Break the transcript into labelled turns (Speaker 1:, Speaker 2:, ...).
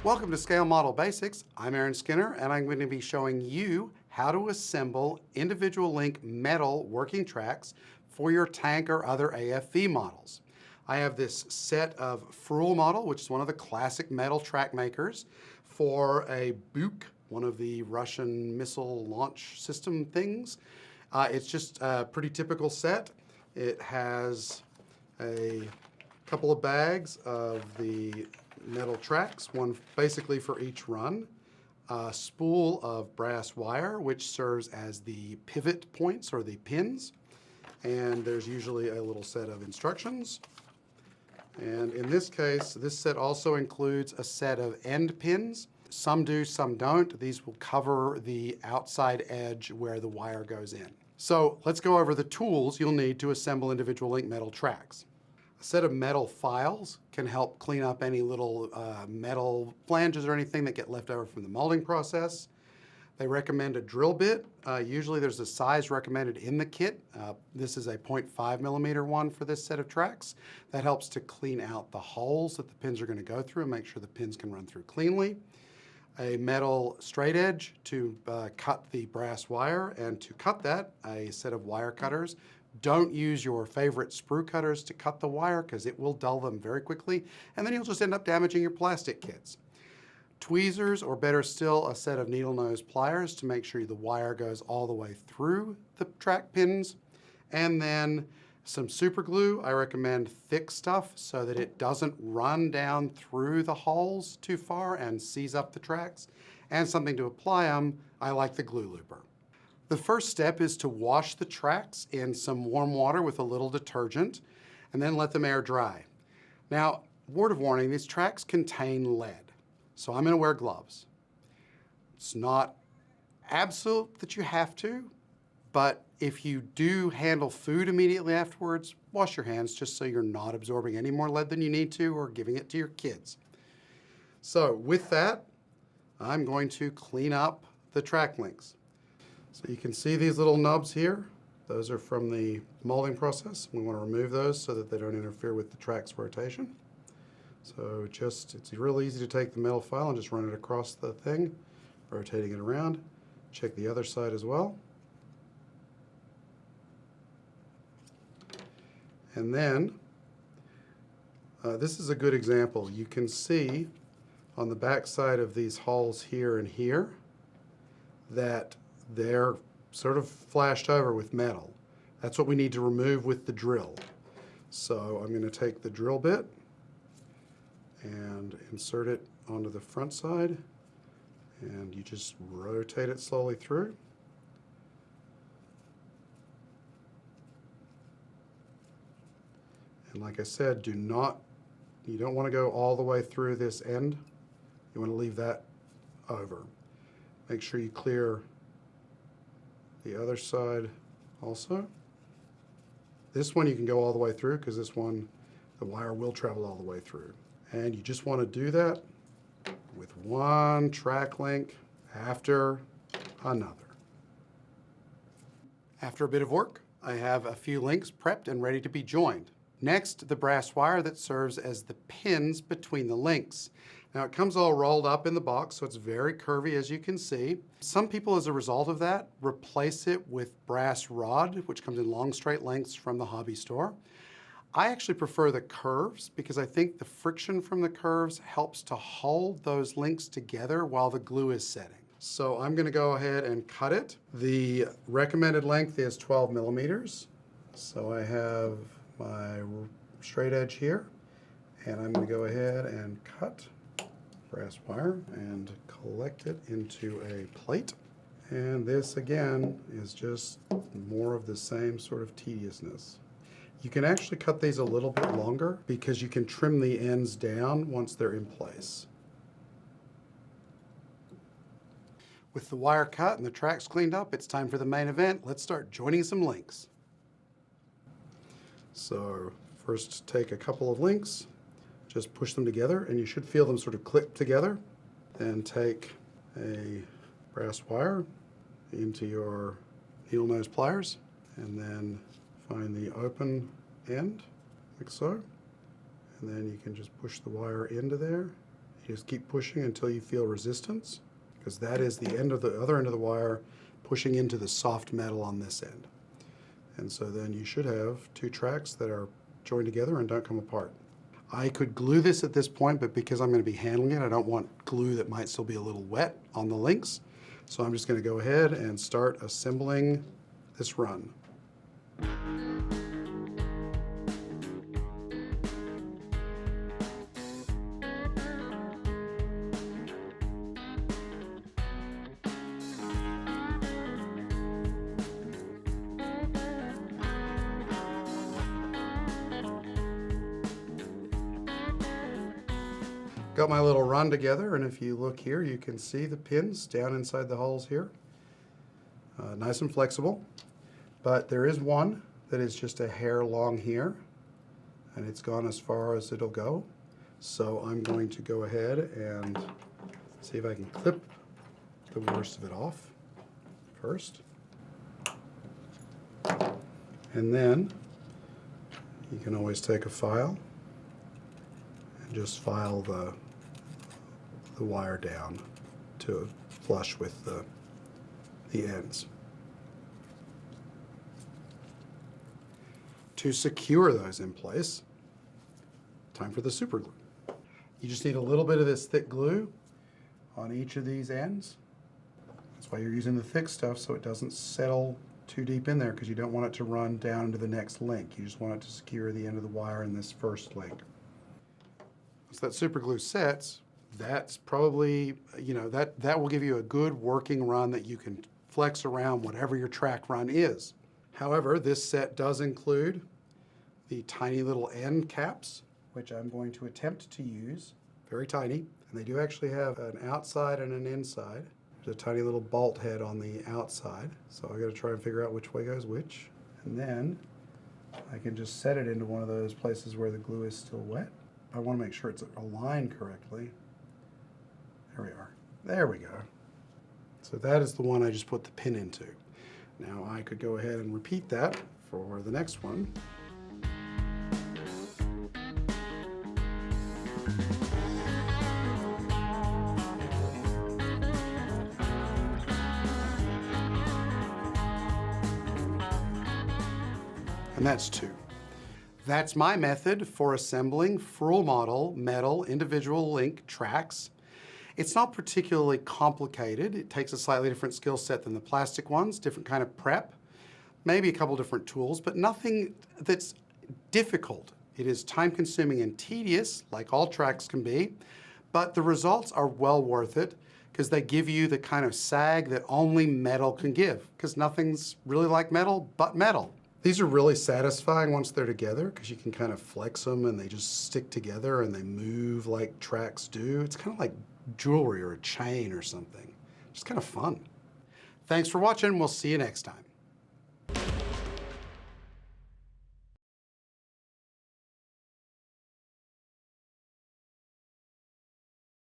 Speaker 1: Welcome to Scale Model Basics. I'm Aaron Skinner, and I'm going to be showing you how to assemble individual link metal working tracks for your tank or other AFV models. I have this set of Fruel model, which is one of the classic metal track makers, for a Buk, one of the Russian missile launch system things. It's just a pretty typical set. It has a couple of bags of the metal tracks, one basically for each run, a spool of brass wire, which serves as the pivot points or the pins, and there's usually a little set of instructions. And in this case, this set also includes a set of end pins. Some do, some don't. These will cover the outside edge where the wire goes in. So let's go over the tools you'll need to assemble individual link metal tracks. A set of metal files can help clean up any little metal flanges or anything that get left over from the molding process. They recommend a drill bit. Usually there's a size recommended in the kit. This is a 0.5 millimeter one for this set of tracks. That helps to clean out the holes that the pins are going to go through and make sure the pins can run through cleanly. A metal straight edge to cut the brass wire, and to cut that, a set of wire cutters. Don't use your favorite sprue cutters to cut the wire because it will dull them very quickly, and then you'll just end up damaging your plastic kits. Tweezers, or better still, a set of needle nose pliers to make sure the wire goes all the way through the track pins. And then some super glue. I recommend thick stuff so that it doesn't run down through the holes too far and seize up the tracks. And something to apply them. I like the glue looper. The first step is to wash the tracks in some warm water with a little detergent and then let them air dry. Now, word of warning, these tracks contain lead, so I'm going to wear gloves. It's not absolute that you have to, but if you do handle food immediately afterwards, wash your hands just so you're not absorbing any more lead than you need to or giving it to your kids. So with that, I'm going to clean up the track links. So you can see these little nubs here. Those are from the molding process. We want to remove those so that they don't interfere with the track's rotation. So it's real easy to take the metal file and just run it across the thing, rotating it around. Check the other side as well. And then, this is a good example. You can see on the back side of these holes here and here that they're sort of flashed over with metal. That's what we need to remove with the drill. So I'm going to take the drill bit and insert it onto the front side, and you just rotate it slowly through. And like I said, you don't want to go all the way through this end. You want to leave that over. Make sure you clear the other side also. This one you can go all the way through because this one, the wire will travel all the way through. And you just want to do that with one track link after another. After a bit of work, I have a few links prepped and ready to be joined. Next, the brass wire that serves as the pins between the links. Now it comes all rolled up in the box, so it's very curvy as you can see. Some people, as a result of that, replace it with brass rod, which comes in long straight lengths from the hobby store. I actually prefer the curves because I think the friction from the curves helps to hold those links together while the glue is setting. So I'm going to go ahead and cut it. The recommended length is 12 millimeters. So I have my straight edge here, and I'm going to go ahead and cut brass wire and collect it into a plate. And this again is just more of the same sort of tediousness. You can actually cut these a little bit longer because you can trim the ends down once they're in place. With the wire cut and the tracks cleaned up, it's time for the main event. Let's start joining some links. So first take a couple of links, just push them together, and you should feel them sort of click together. Then take a brass wire into your needle nose pliers, and then find the open end, like so. And then you can just push the wire into there. You just keep pushing until you feel resistance, because that is the end of the other end of the wire pushing into the soft metal on this end. And so then you should have two tracks that are joined together and don't come apart. I could glue this at this point, but because I'm going to be handling it, I don't want glue that might still be a little wet on the links. So I'm just going to go ahead and start assembling this run. Got my little run together, and if you look here, you can see the pins down inside the holes here. Nice and flexible, but there is one that is just a hair long here, and it's gone as far as it'll go. So I'm going to go ahead and see if I can clip the worst of it off first. And then you can always take a file and just file the wire down to flush with the ends. To secure those in place, time for the super glue. You just need a little bit of this thick glue on each of these ends. That's why you're using the thick stuff, so it doesn't settle too deep in there, because you don't want it to run down into the next link. You just want it to secure the end of the wire in this first link. Once that super glue sets, that's probably, that will give you a good working run that you can flex around whatever your track run is. However, this set does include the tiny little end caps, which I'm going to attempt to use. Very tiny, and they do actually have an outside and an inside. There's a tiny little bolt head on the outside, so I got to try and figure out which way goes which. And then I can just set it into one of those places where the glue is still wet. I want to make sure it's aligned correctly. There we are. There we go. So that is the one I just put the pin into. Now I could go ahead and repeat that for the next one. And that's two. That's my method for assembling full model metal individual link tracks. It's not particularly complicated. It takes a slightly different skill set than the plastic ones, different kind of prep, maybe a couple different tools, but nothing that's difficult. It is time consuming and tedious, like all tracks can be, but the results are well worth it because they give you the kind of sag that only metal can give, because nothing's really like metal but metal. These are really satisfying once they're together, because you can kind of flex them and they just stick together and they move like tracks do. It's kind of like jewelry or a chain or something. Just kind of fun. Thanks for watching. We'll see you next time.